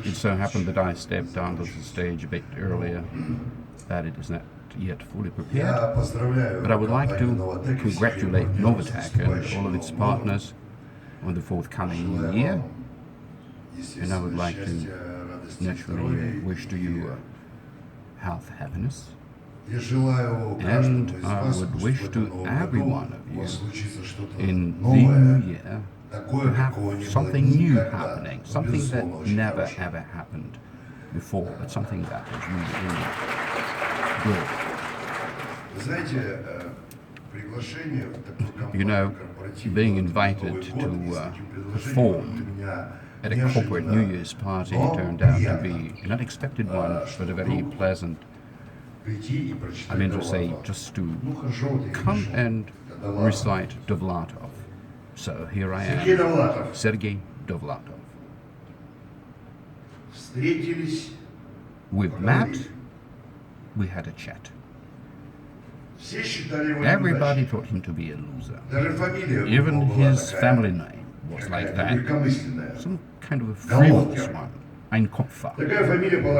It so happened that I stepped onto the stage a bit earlier, that it is not yet fully prepared. But I would like to congratulate Novatek and all of its partners on the forthcoming new year. And I would like to naturally wish to you health, happiness. And I would wish to every one of you in the new year to have something new happening, something that never ever happened before, but something that is really, really good. You know, being invited to perform at a corporate New Year's party turned out to be an unexpected one, but a very pleasant, I mean to say, just to come and recite Dovlatov. So here I am, Sergei Dovlatov. We've met, we had a chat. Everybody thought him to be a loser. Even his family name was like that. Some kind of a frivolous one. Ein Kopfer.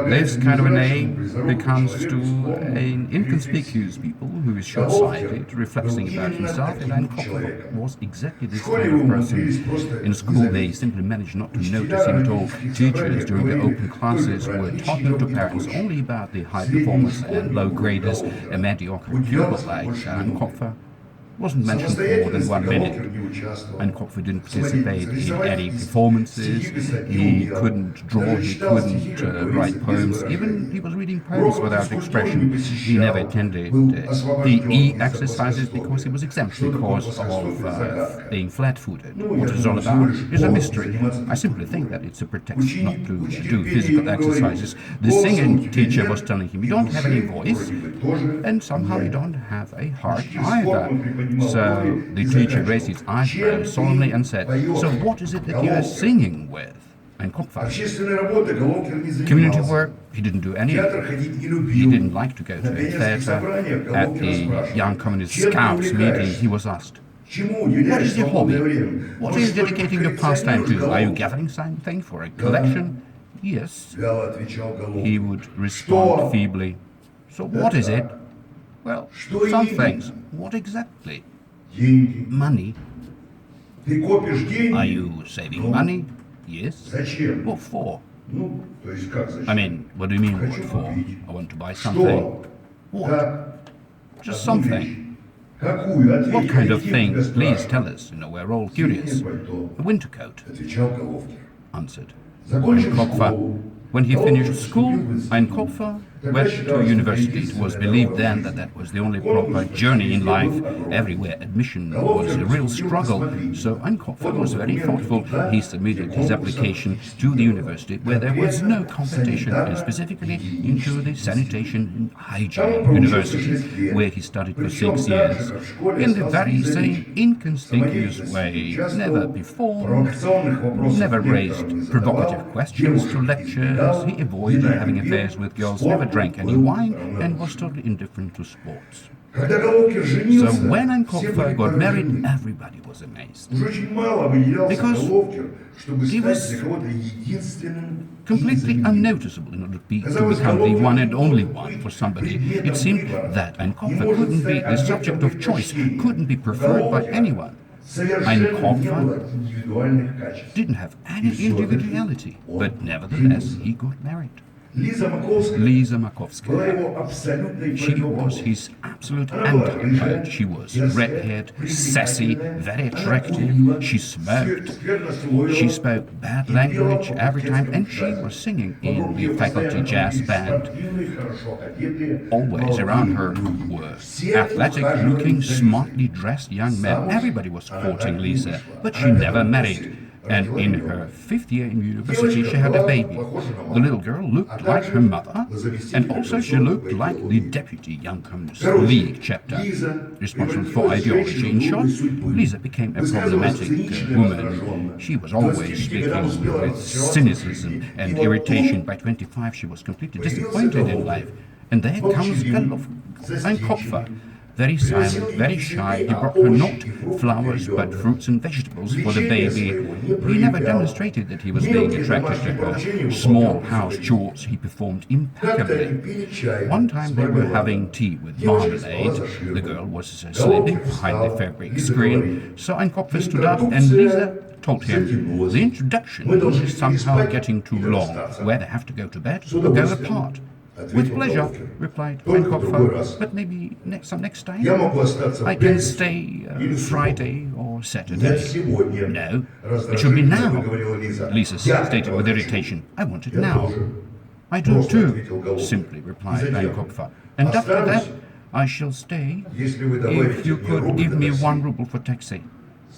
This kind of a name becomes to an inconspicuous people who is short-sighted, reflecting about himself, and Ein Kopfer was exactly this kind of person. In school they simply managed not to notice him at all. Teachers during the open classes were talking to parents only about the high performers and low graders. A mediocre pupil like Ein Kopfer wasn't mentioned for more than 1 minute. Ein Kopfer didn't participate in any performances, he couldn't draw, he couldn't write poems, even he was reading poems without expression. He never attended the E exercises because he was exempt because of being flat-footed. What it's all about is a mystery. I simply think that it's a pretext not to do physical exercises. The singing teacher was telling him, you don't have any voice, and somehow you don't have a heart either. So the teacher raised his eyebrows solemnly and said, so what is it that you are singing with? Ein Kopfer. Community work, he didn't do any of it. He didn't like to go to a theater. At the Young Communist Scouts meeting, he was asked, what is your hobby? What are you dedicating your pastime to? Are you gathering something for a collection? Yes. He would respond feebly. So what is it? Well, some things. What exactly? Money. Are you saving money? Yes. What for? I mean, what do you mean what for? I want to buy something. What? Just something. What kind of thing? Please tell us. You know, we're all curious. A winter coat, answered Ein Kopfer. When he finished school, Ein Kopfer went to university. It was believed then that that was the only proper journey in life. Everywhere admission was a real struggle, so Ein Kopfer was very thoughtful. He submitted his application to the university where there was no competition, and specifically into the Sanitation and Hygiene University, where he studied for 6 years. In the very same inconspicuous way, never performed, never raised provocative questions to lectures, he avoided having affairs with girls, never drank any wine, and was totally indifferent to sports. So when Ein Kopfer got married, everybody was amazed. Because he was completely unnoticeable in order to become the one and only one for somebody. It seemed that Ein Kopfer couldn't be the subject of choice, couldn't be preferred by anyone. Ein Kopfer didn't have any individuality, but nevertheless he got married. Lisa Makovskaya. She was his absolute antitype. She was red-haired, sassy, very attractive. She smoked. She spoke bad language every time, and she was singing in the faculty jazz band. Always around her were athletic-looking, smartly dressed young men. Everybody was courting Lisa, but she never married. And in her 5th year in university, she had a baby. The little girl looked like her mother, and also she looked like the deputy Young Communist League chapter, responsible for ideology. In short, Lisa became a problematic woman. She was always speaking with cynicism and irritation. By 25, she was completely disappointed in life. And there comes Ein Kopfer. very silent, very shy. He brought her not flowers, but fruits and vegetables for the baby. He never demonstrated that he was being attracted to her. Small house chores he performed impeccably. One time they were having tea with marmalade. The girl was sleeping behind the fabric screen, so Ein Kopf stood up and Lisa told him the introduction is somehow getting too long. Where they have to go to bed or go apart. With pleasure, replied Ein Kopf, but maybe next time. I can stay Friday or Saturday. No, it should be now, Lisa stated with irritation. I want it now. I do too, simply replied Ein Kopf. And after that, I shall stay if you could give me 1 ruble for taxi.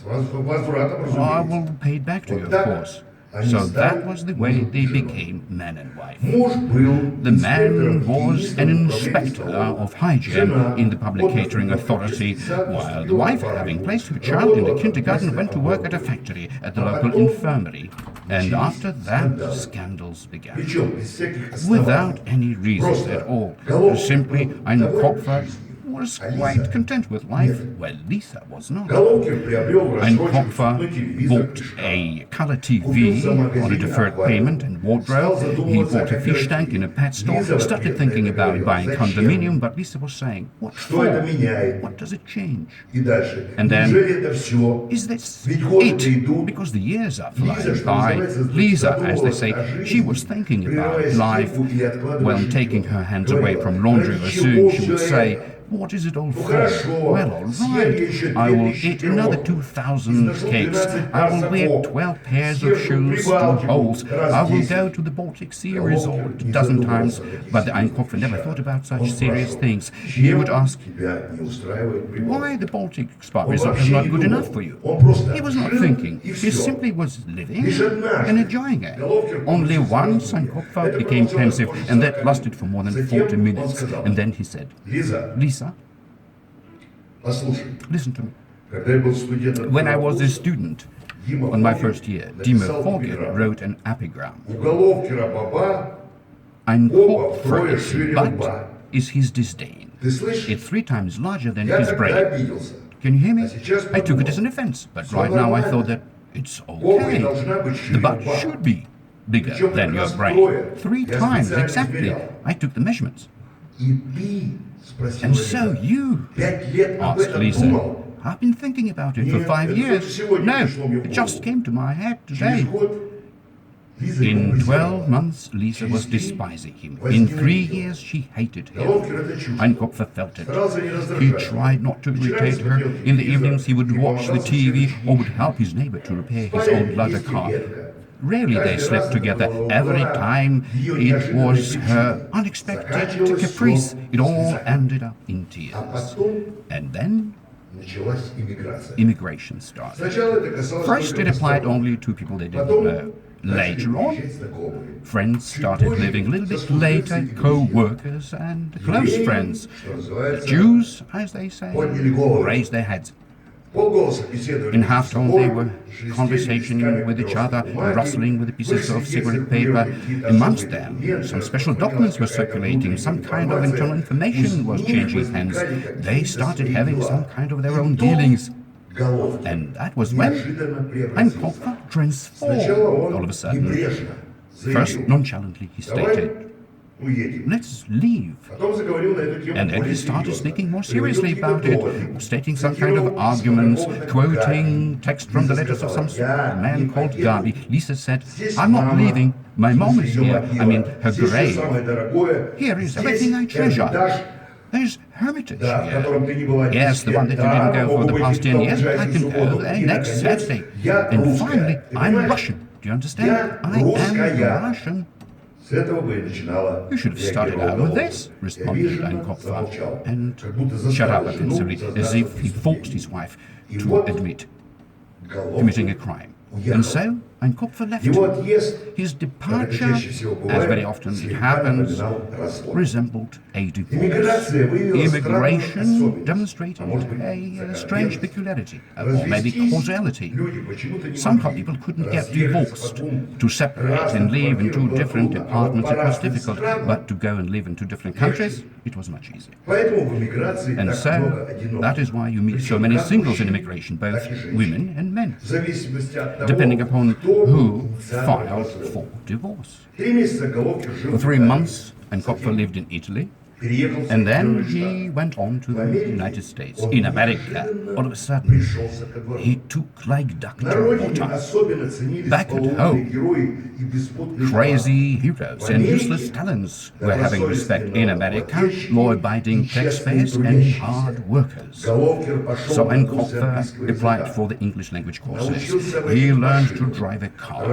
I will pay it back to you, of course. So that was the way they became man and wife. The man was an inspector of hygiene in the public catering authority, while the wife, having placed her child in the kindergarten, went to work at a factory at the local infirmary. And after that, scandals began. Without any reasons at all. Simply, Ein Kopf was quite content with life, while Lisa was not. Ein Kopf bought a color TV on a deferred payment and wardrobe. He bought a fish tank in a pet store, started thinking about buying condominium, but Lisa was saying, what for? What does it change? And then, is this it? Because the years are flying by. Lisa, as they say, she was thinking about life. When taking her hands away from laundry soon, she would say, what is it all for? Well, all right. I will eat another 2,000 cakes. I will wear 12 pairs of shoes, 2 holes. I will go to the Baltic Sea resort a dozen times. But Ein Kopf never thought about such serious things. He would ask, why the Baltic Spa resort is not good enough for you? He was not thinking. He simply was living and enjoying it. Only once Ein Kopf became pensive, and that lasted for more than 40 minutes. And then he said, Lisa, listen to me. When I was a student, on my first year, Dima Fogel wrote an epigram. Ein Kopf but is his disdain. It's 3 times larger than his brain. Can you hear me? I took it as an offense, but right now I thought that it's okay. The butt should be bigger than your brain. 3 times, exactly. I took the measurements. And so you, asked Lisa. I've been thinking about it for 5 years. No, it just came to my head today. In 12 months, Lisa was despising him. In 3 years, she hated him. Ein Kopf felt it. He tried not to irritate her. In the evenings, he would watch the TV or would help his neighbor to repair his old ladder car. Rarely they slept together. Every time it was her unexpected caprice. It all ended up in tears. And then immigration started. First it applied only to people they didn't know. Later on, friends started living a little bit later, co-workers and close friends. The Jews, as they say, raised their heads. In half-tone they were conversating with each other, rustling with the pieces of cigarette paper. Amongst them, some special documents were circulating, some kind of internal information was changing hands. They started having some kind of their own dealings. And that was when Ein Kopf transformed all of a sudden. First, nonchalantly, he stated, let's leave. And then he started speaking more seriously about it, stating some kind of arguments, quoting text from the letters of some man called Gabi. Lisa said, I'm not leaving. My mom is here. I mean, her grave. Here is everything I treasure. There's Hermitage here. Yes, the one that you didn't go for the past 10 years, but I can go there next Saturday. And finally, I'm Russian. Do you understand? I am Russian. You should have started out with this, responded Ein Kopf, and shut up offensively, as if he forced his wife to admit committing a crime. And so Ein Kopfer left him. His departure, as very often it happens, resembled a divorce. Immigration demonstrated a strange peculiarity, or maybe causality. Somehow people couldn't get divorced. To separate and live in two different departments, it was difficult, but to go and live in two different countries, it was much easier. And so, that is why you meet so many singles in immigration, both women and men, depending upon who filed for divorce. For 3 months, Kopfer lived in Italy, and then he went on to the United States. In America, all of a sudden, he took like Dr. Water. Back at home, crazy heroes and useless talents were having respect. In America, law-abiding taxpayers and hard workers. So Kopfer applied for the English language courses. He learned to drive a car.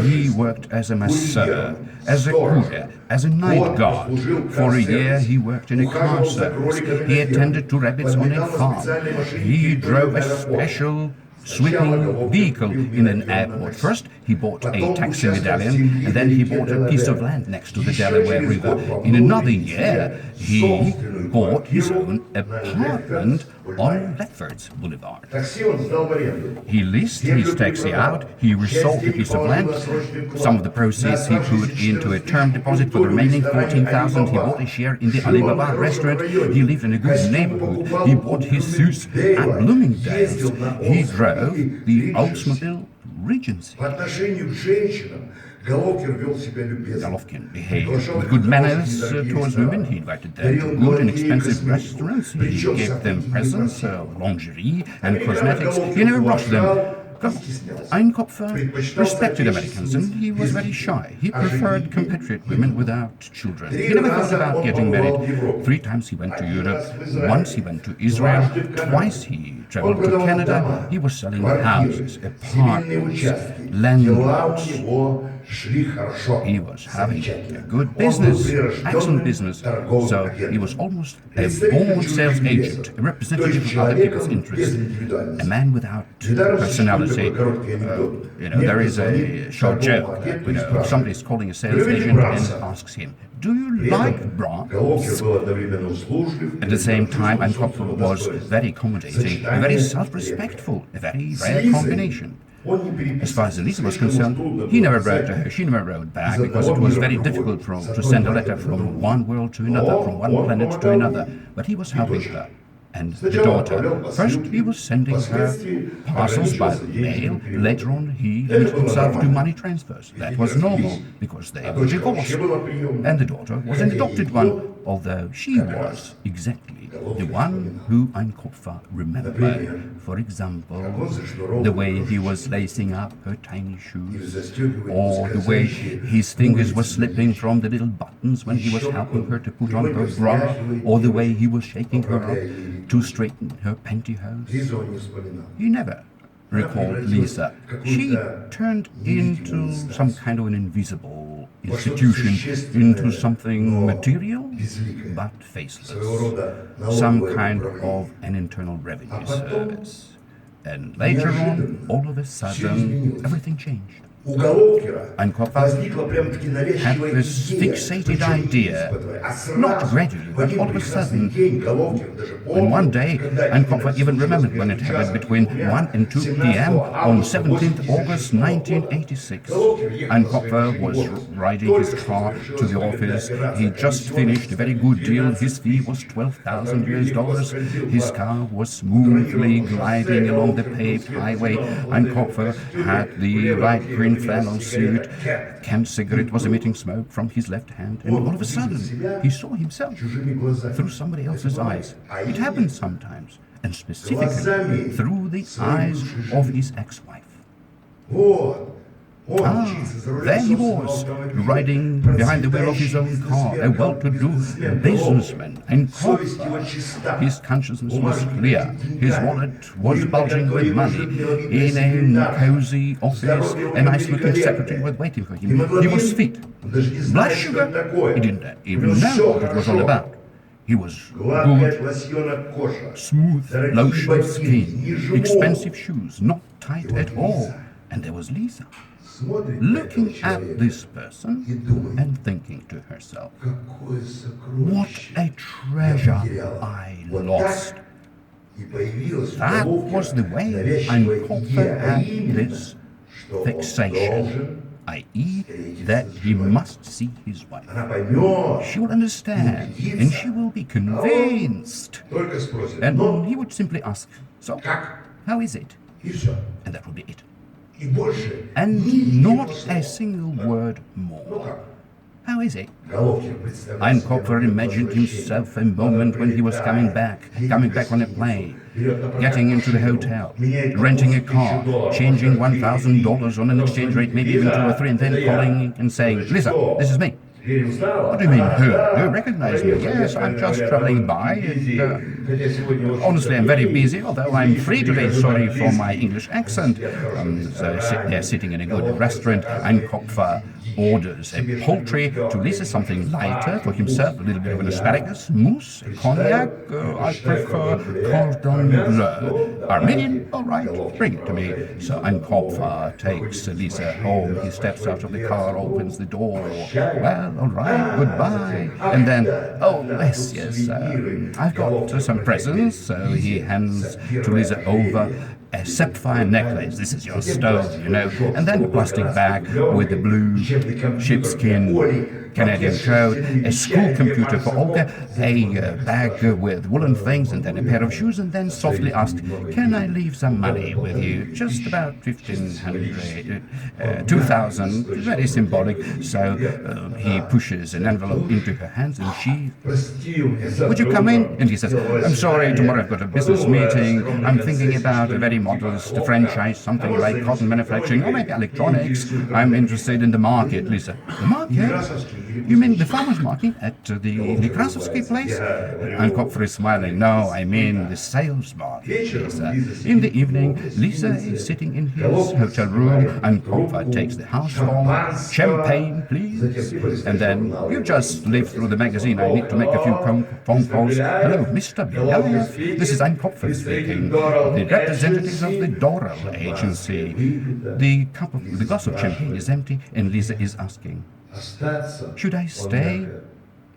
He worked as a masseur, as a courier, as a night guard. For a year, he worked in a car service. He attended to rabbits on a farm. He drove a special sweeping vehicle in an airport. First, he bought a taxi medallion, and then he bought a piece of land next to the Delaware River. In another year, he bought his own apartment on Lefferts Boulevard. He leased his taxi out, he resold a piece of land. Some of the proceeds he put into a term deposit. For the remaining $14,000, he bought a share in the Alibaba restaurant. He lived in a good neighborhood. He bought his suits at Bloomingdale's. He drove the Oldsmobile Regency. Golovkin behaved with good manners towards women. He invited them to good and expensive restaurants. He gave them presents, lingerie and cosmetics. He never rushed them. Kopfer respected Americans, and he was very shy. He preferred compatriot women without children. He never thought about getting married. 3 times he went to Europe. Once he went to Israel. Twice he traveled to Canada. He was selling houses, apartments, landlords. He was having a good business, excellent business. So he was almost a born sales agent, a representative of other people's interests, a man without personality. There is a short joke that somebody's calling a sales agent and asks him, "Do you like Brahms?" At the same time, Kopfer was very accommodating, very self-respectful, a very rare combination. As far as Elisa was concerned, he never wrote to her, she never wrote back, because it was very difficult to send a letter from one world to another, from one planet to another. But he was helping her. And the daughter, first he was sending her parcels by the mail, later on he limited himself to money transfers. That was normal, because they were divorced. And the daughter was an adopted one, although she was exactly the one who Kopfer remembered. For example, the way he was lacing up her tiny shoes, or the way his fingers were slipping from the little buttons when he was helping her to put on her bra, or the way he was shaking her up to straighten her pantyhose. He never recalled Lisa. She turned into some kind of an invisible institution, into something material but faceless, some kind of an internal revenue service. And later on, all of a sudden, everything changed. Kopfer had this fixated idea, not gradually, but all of a sudden. And one day, Kopfer even remembered when it happened between 1 and 2 p.m. on 17th August 1986. Kopfer was riding his car to the office. He just finished a very good deal. His fee was $12,000. His car was smoothly gliding along the paved highway. Kopfer had the light green flannel suit. Kent's cigarette was emitting smoke from his left hand, and all of a sudden he saw himself through somebody else's eyes. It happens sometimes, and specifically through the eyes of his ex-wife. There he was, riding behind the wheel of his own car, a well-to-do businessman, and Kopfer. His consciousness was clear. His wallet was bulging with money. In a cozy office, a nice-looking secretary was waiting for him. He was fit. Blood sugar? He didn't even know what it was all about. He was good, smooth, lotion skin, expensive shoes, not tight at all. And there was Lisa, looking at this person and thinking to herself, what a treasure I lost. That was the way Kopfer had this fixation, i.e. that he must see his wife. She will understand, and she will be convinced. And he would simply ask, so, how is it? And that would be it. And not a single word more. How is it? Kopfer imagined himself a moment when he was coming back on a plane, getting into the hotel, renting a car, changing $1,000 on an exchange rate, maybe even 2 or 3, and then calling and saying, Lisa, this is me. What do you mean, who? Do you recognize me? Yes, I'm just traveling by. Honestly, I'm very busy, although I'm free today. Sorry for my English accent. They're sitting in a good restaurant, and Kopfer orders a poultry, to Lisa something lighter, for himself a little bit of an asparagus, mousse, cognac, I prefer cordon bleu. Armenian? All right, bring it to me. So Kopfer takes Lisa home. He steps out of the car, opens the door. Well, all right, goodbye. And then, oh, yes, I've got some presents. So he hands to Lisa over a sapphire necklace. This is your stove, you know. And then a plastic bag with the blue sheepskin Canadian coat, a school computer for Olga, a bag with woolen things, and then a pair of shoes, and then softly asked, can I leave some money with you? Just about 2,000, very symbolic. So he pushes an envelope into her hands, and she, would you come in? And he says, I'm sorry, tomorrow I've got a business meeting. I'm thinking about a very modest franchise, something like cotton manufacturing, or maybe electronics. I'm interested in the market, Lisa. The market? You mean the farmer's market at the Nekrasovsky place? And Kopfer is smiling. No, I mean the sales market, Lisa. In the evening, Lisa is sitting in his hotel room, and Kopfer takes the house phone. Champagne, please. And then you just leaf through the magazine. I need to make a few phone calls. Hello, Mr. Bilayev. This is Kopfer speaking, the representatives of the Doral agency. The glass of champagne is empty, and Lisa is asking, should I stay?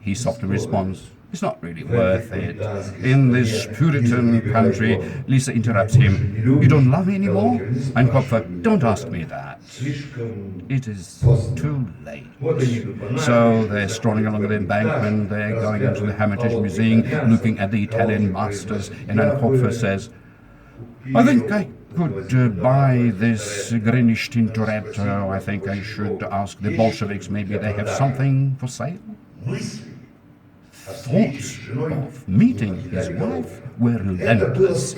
He softly responds, it's not really worth it. In this Puritan country, Lisa interrupts him, you don't love me anymore? And Kopfer, don't ask me that. It is too late. So they're strolling along the embankment, they're going into the Hermitage Museum, looking at the Italian masters, and then Kopfer says, I think I could buy this greenish Tintoretto. I think I should ask the Bolsheviks, maybe they have something for sale. Thoughts of meeting his wife were relentless.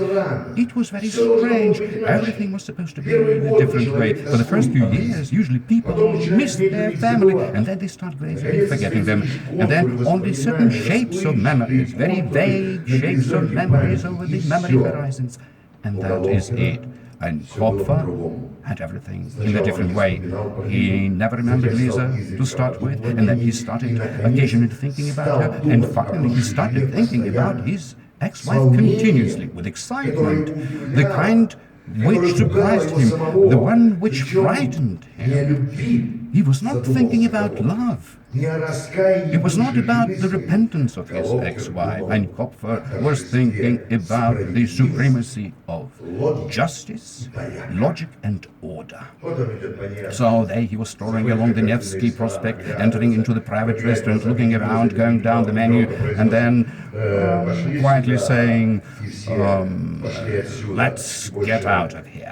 It was very strange. Everything was supposed to be in a different way. For the first few years, usually people miss their family, and then they start gradually forgetting them. And then only certain shapes of memories, very vague shapes of memories over the memory horizons. And that is it. And Kopfer had everything in a different way. He never remembered Lisa to start with, and then he started occasionally thinking about her, and finally he started thinking about his ex-wife continuously, with excitement, the kind which surprised him, the one which frightened him. He was not thinking about love. It was not about the repentance of his ex-wife, and Kopfer was thinking about the supremacy of justice, logic, and order. So there he was strolling along the Nevsky Prospect, entering into the private restaurant, looking around, going down the menu, and then quietly saying, let's get out of here.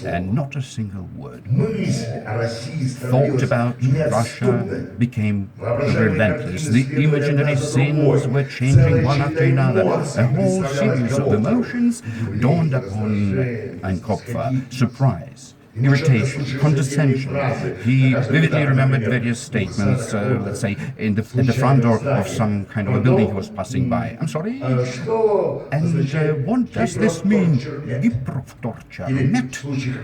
And not a single word. Thought about Russia became relentless. The imaginary scenes were changing one after another. A whole series of emotions dawned upon Kopfer. Surprise, irritation, condescension. He vividly remembered various statements, let's say, at the front door of some kind of a building he was passing by. I'm sorry? And what does this mean?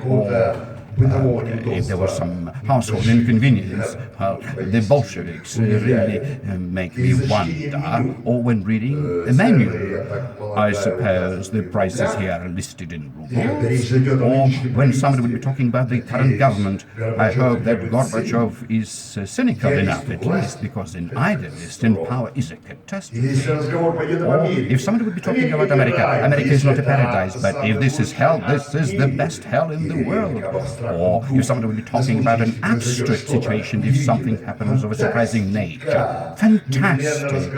Or If there was some household inconvenience, the Bolsheviks really make me wonder. Or when reading a menu, I suppose the prices here are listed in rubles. Or when somebody would be talking about the current government, I hope that Gorbachev is cynical enough, at least, because an idealist in power is a catastrophe. Or if somebody would be talking about America, America is not a paradise, but if this is hell, this is the best hell in the world. Or if somebody would be talking about an abstract situation, if something happens of a surprising nature. Fantastic.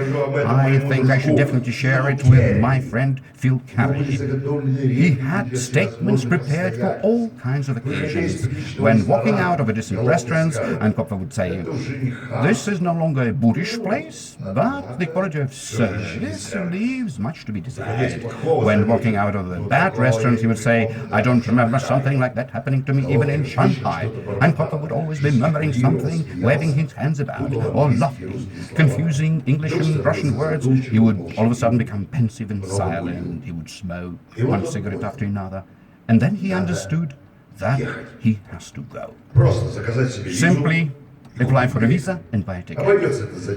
I think I should definitely share it with my friend Phil Carey. He had statements prepared for all kinds of occasions. When walking out of a decent restaurant, Ankopfer would say, "This is no longer a boorish place, but the quality of service leaves much to be desired." When walking out of a bad restaurant, he would say, "I don't remember something like that happening to me even in Shanghai." Ankopfer would always be murmuring something, waving his hands about, or laughing, confusing English and Russian words. He would all of a sudden become pensive and silent. He would smoke one cigarette after another. And then he understood that he has to go. Simply apply for a visa and buy a ticket.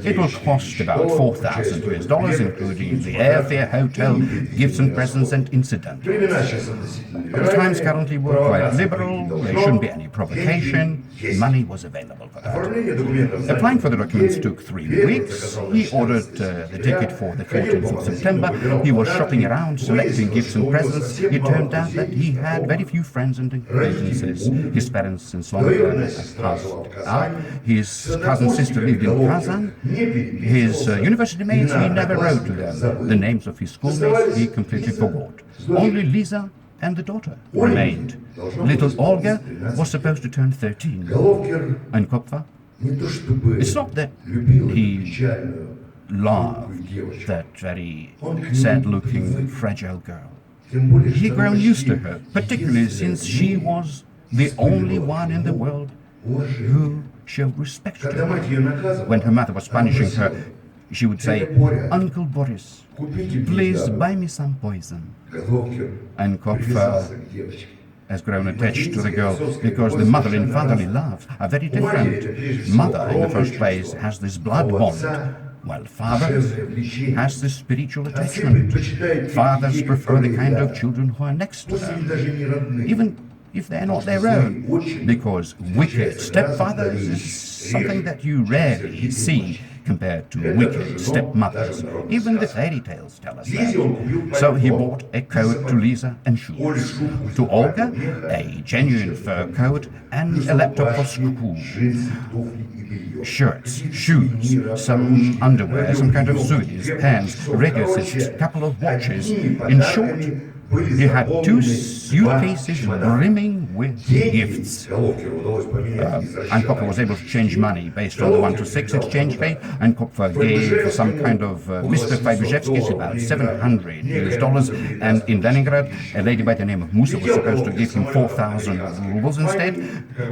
It will cost about $4,000 including the airfare, hotel, gifts and presents and incidentals. The times currently were quite liberal, there shouldn't be any provocation, money was available for that. Applying for the documents took 3 weeks. He ordered the ticket for the 14th of September. He was shopping around, selecting gifts and presents. It turned out that he had very few friends and acquaintances. His parents in Slovakia had passed out. His cousin's sister lived in Kazan. His university mates, he never wrote to them. The names of his schoolmates he completely forgot. Only Lisa and the daughter remained. Little Olga was supposed to turn 13. And Kopfer? It's not that he loved that very sad-looking, fragile girl. He'd grown used to her, particularly since she was the only one in the world who showed respect to her. When her mother was punishing her, she would say, "Uncle Boris, please buy me some poison." And Kopfer has grown attached to the girl because the mother and fatherly love are very different. Mother, in the first place, has this blood bond, while fathers has this spiritual attachment. Fathers prefer the kind of children who are next to them, even if they're not their own, because wicked stepfathers is something that you rarely see compared to wicked stepmothers. Even the fairy tales tell us that. So he bought a coat to Lisa and shoes. To Olga, a genuine fur coat and a laptop for school. Shirts, shoes, some underwear, some kind of souvenirs, pants, radio sets, a couple of watches. In short, he had 2 suitcases brimming with gifts. Kopfer was able to change money based on the 1-to-6 exchange rate, and Kopfer gave some kind of Mr. Fajbushevsky about $700, and in Leningrad, a lady by the name of Musa was supposed to give him 4,000 rubles instead.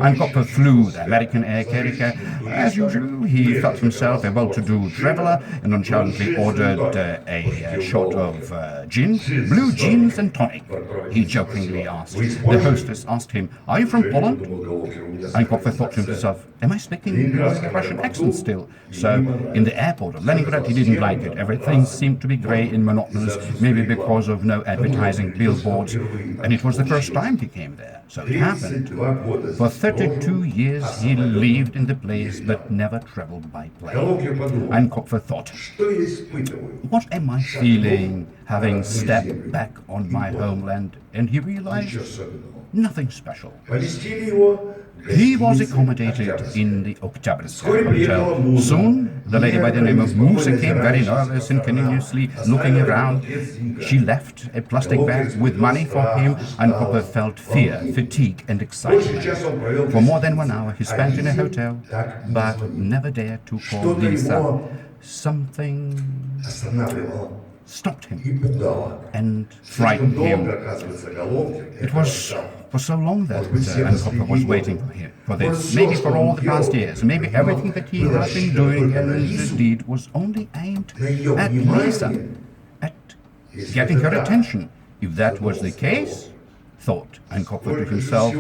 And Kopfer flew the American air carrier. As usual, he felt himself a well-to-do traveler and nonchalantly ordered a shot of gin, blue jeans and tonic. He jokingly asked. The hostess asked him, "Are you from Poland?" And Kopfer thought to himself, "Am I speaking with a Russian accent still?" So, in the airport of Leningrad, he didn't like it. Everything seemed to be grey and monotonous, maybe because of no advertising billboards. And it was the first time he came there. So it happened. For 32 years he lived in the place, but never traveled by plane. And Kopfer thought, "What am I feeling having stepped back on my homeland?" And he realized nothing special. He was accommodated in the Oktyabrsk hotel. Soon, the lady by the name of Musa came, very nervous and continuously looking around. She left a plastic bag with money for him, and Kopfer felt fear, fatigue, and excitement. For more than 1 hour, he spent in a hotel, but never dared to call Lisa. Something stopped him and frightened him. It was for so long that Kopfer was waiting for this, maybe for all the past years. Maybe everything that he had been doing and did was only aimed at Lisa, at getting her attention. If that was the case, thought Ankopfer to himself.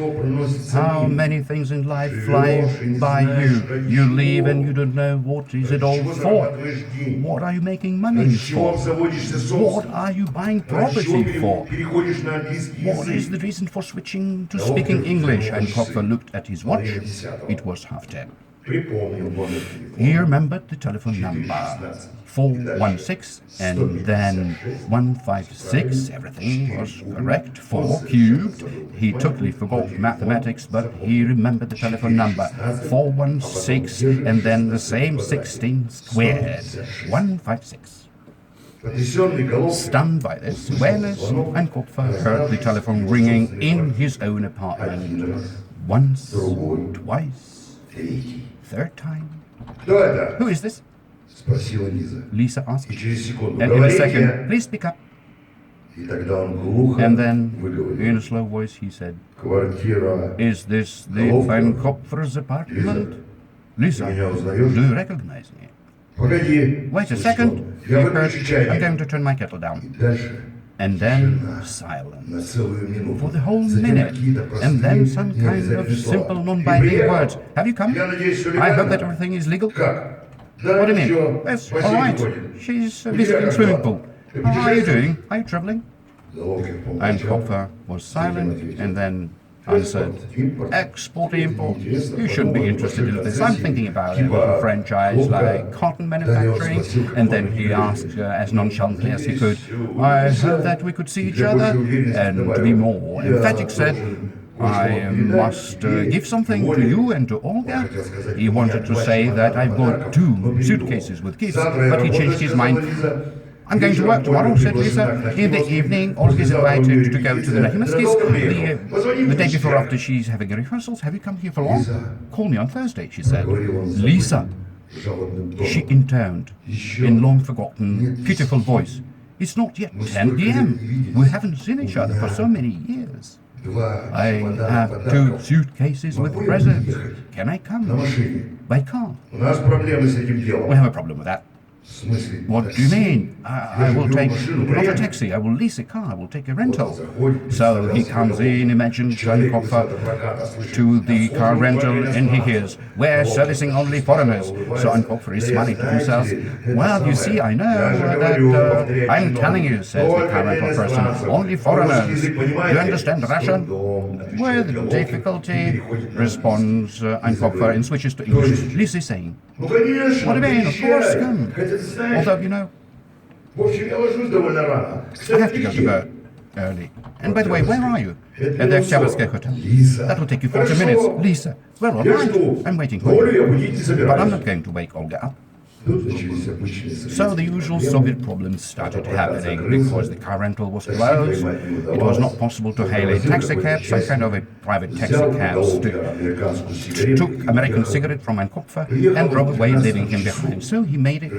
How many things in life fly by you. You leave and you don't know what is it all for. What are you making money for? What are you buying property for? What is the reason for switching to speaking English? Ankopfer looked at his watch. It was 10:30. He remembered the telephone number, 416, and then 156. Everything was correct. 4 cubed. He totally forgot mathematics, but he remembered the telephone number, 416, and then the same 16 squared, 156. Stunned by this awareness, Ankopfer heard the telephone ringing in his own apartment. Once, twice, third time. Who is this? Lisa asked. And in a second, please speak up. And then, in a slow voice, he said, is this the Ankopfer's apartment? Lisa, do you recognize me? Wait a second, he heard, I'm going to turn my kettle down. And then silence for the whole minute, and then some kind of simple non-binding words. Have you come? I hope that everything is legal. What do you mean? Yes, all right. She's visiting the swimming pool. How are you doing? Are you traveling? Ankopfer was silent and then answered, export, import. You shouldn't be interested in this. I'm thinking about a little franchise like cotton manufacturing. And then he asked as nonchalantly as he could, I hope that we could see each other. And to be more emphatic said, I must give something to you and to Olga. He wanted to say that I've got 2 suitcases with gifts, but he changed his mind. I'm going to work tomorrow, said Lisa. In the evening, Olga's invited to go to the Nahimaskis. The day before after she's having rehearsals. Have you come here for long? Call me on Thursday, she said. Lisa, she intoned in long-forgotten, pitiful voice. It's not yet 10 p.m. We haven't seen each other for so many years. I have 2 suitcases with presents. Can I come? By car. We have a problem with that. What do you mean? I will take, not a taxi, I will lease a car, I will take a rental. So he comes in, imagines Ankopfer to the car rental, and he hears, we're servicing only foreigners. So Ankopfer is smiling to himself. Well, you see, I know that, I'm telling you, says the car rental person, only foreigners. Do you understand Russian? With difficulty, responds Ankopfer and switches to English. Lisa is saying, what do you mean? Of course, come. Although, you know, I have to go to bed early. And by the way, where are you? At the Oktyabrskaya Hotel. That will take you 40 minutes. Lisa, well, all right. I'm waiting for you. But I'm not going to wake Olga up. So the usual Soviet problems started happening because the car rental was closed. It was not possible to hail a taxi cab, some kind of a private taxi cab took American cigarette from Ankopfer and drove away, leaving him behind. So he made it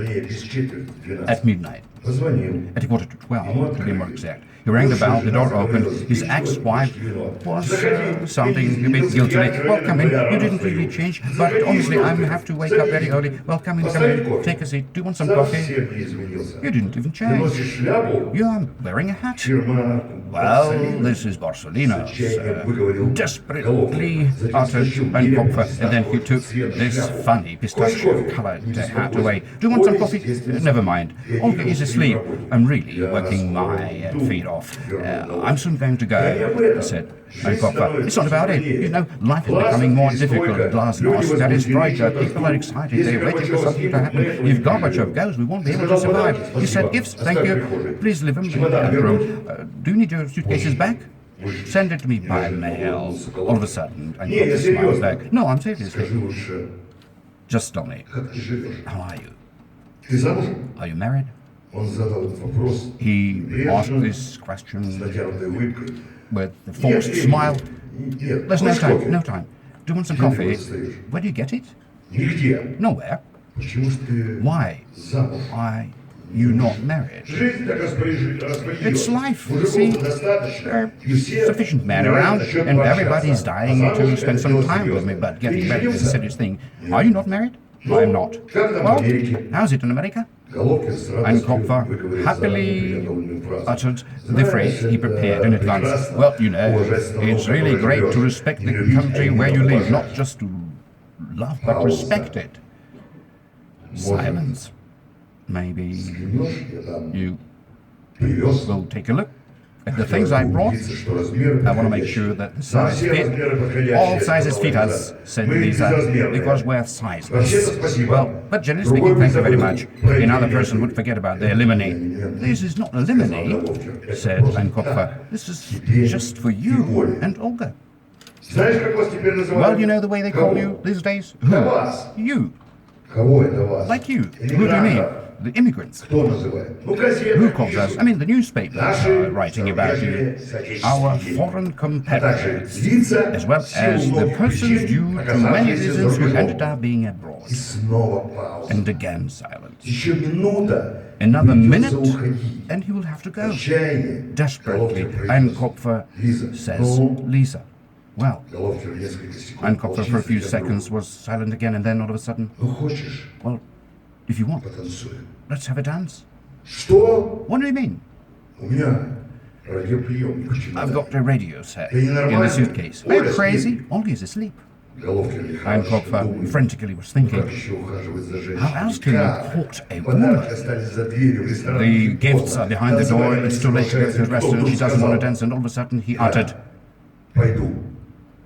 at midnight. At 11:45, to be more exact. He rang the bell, the door opened, his ex-wife was sounding a bit guiltily. Well, come in, you didn't really change, but honestly, I have to wake up very early. Well, come in, take a seat. Do you want some coffee? You didn't even change. You are wearing a hat. Well, this is Borsellino's, desperately uttered Ankopfer, and then he took this funny pistachio-colored hat away. Do you want some coffee? Never mind. Olga is asleep. I'm really working my feet off. I'm soon going to go, said Ankopfer. It's not about it. You know, life is becoming more difficult. Glasnost, that is right. People are excited. They're waiting for something to happen. If Gorbachev goes, we won't be able to survive. He said, gifts, thank you. Please leave them in the other room. Do you need your suitcases back? Send it to me by mail. All of a sudden, Ankopfer smiled back. No, I'm seriously. Just tell me, how are you? Are you married? He asked this question with a forced smile. There's no time. Do you want some coffee? Where do you get it? Nowhere. Why are you not married? It's life, you see. There are sufficient men around, and everybody's dying to spend some time with me, but getting married is a serious thing. Are you not married? I'm not. Well, how's it in America? Kopfer happily uttered the phrase he prepared in advance. Well, you know, it's really great to respect the country where you live, not just to love but respect it. Silence. Maybe you will take a look at the things I brought. I want to make sure that the size fit. All sizes fit us, said Lisa, because we're sizeless. Well, but generally speaking, thank you very much. Another person would forget about their limine. This is not a limine, said Kopfer. This is just for you and Olga. Well, you know the way they call you these days? Who? You. Like you. Who do you mean? The immigrants. Who calls us? I mean, the newspapers are writing about you. Our foreign competitors, as well as the persons due to many reasons who ended up being abroad. And again silence. Another minute, and he will have to go. Desperately, Kopfer says, Lisa. Well, Kopfer for a few seconds was silent again, and then all of a sudden, well, if you want, let's have a dance. What do you mean? I've got a radio set in the suitcase. Are you crazy? Olga's asleep. Kopfer frantically was thinking, how else can you court a woman? The gifts are behind the door, it's too late to go to the restaurant, she doesn't want to dance, and all of a sudden he uttered,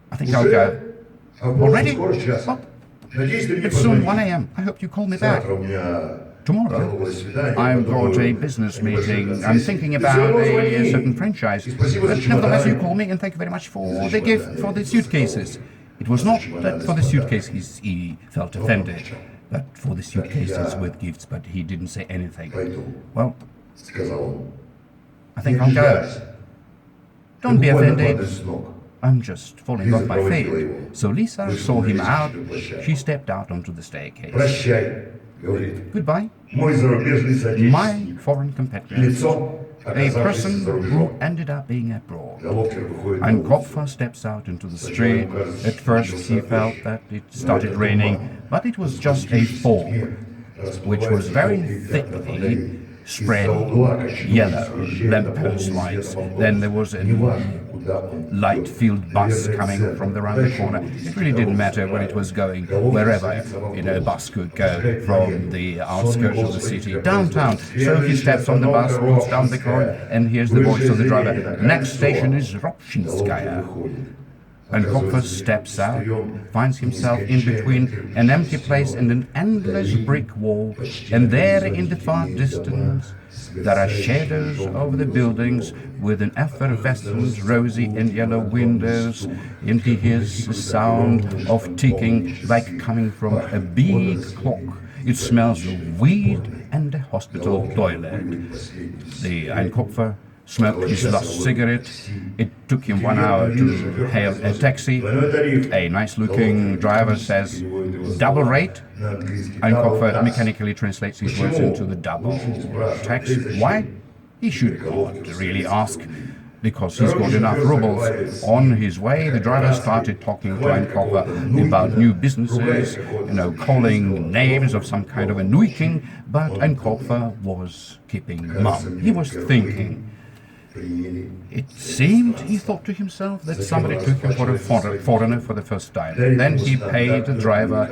I think I'll go. Already? Well, it's soon 1 a.m. I hope you call me back. Tomorrow, I've got a business meeting. I'm thinking about a certain franchise. But nevertheless, you call me, and thank you very much for the gift for the suitcases. It was not that for the suitcases he felt offended, but for the suitcases with gifts, but he didn't say anything. Well, I think I'll go. Don't be offended. I'm just falling off my feet. So Lisa saw him out. She stepped out onto the staircase. Goodbye. My foreign competitor. A person who ended up being abroad. Kopfer steps out into the street. At first he felt that it started raining, but it was just a fog, which was very thickly spread yellow lamppost lights. Then there was a light-filled bus coming from around the corner. It really didn't matter where it was going, wherever, a bus could go from the outskirts of the city downtown. So he steps on the bus, walks down the corridor, and hears the voice of the driver. Next station is Ropshinskaya. Kopfer steps out, finds himself in between an empty place and an endless brick wall, and there in the far distance there are shadows over the buildings with an effervescent rosy and yellow windows, and he hears the sound of ticking like coming from a big clock. It smells of weed and a hospital toilet. The Kopfer smoked his last cigarette. It took him 1 hour to hail a taxi. A nice-looking driver says, double rate? Kopfer mechanically translates his words into the double tax. Why? He should not really ask, because he's got enough rubles. On his way, the driver started talking to Kopfer about new businesses, calling names of some kind of a nuiking, but Kopfer was keeping mum. He was thinking. It seemed, he thought to himself, that somebody took him for a foreigner for the first time. Then he paid the driver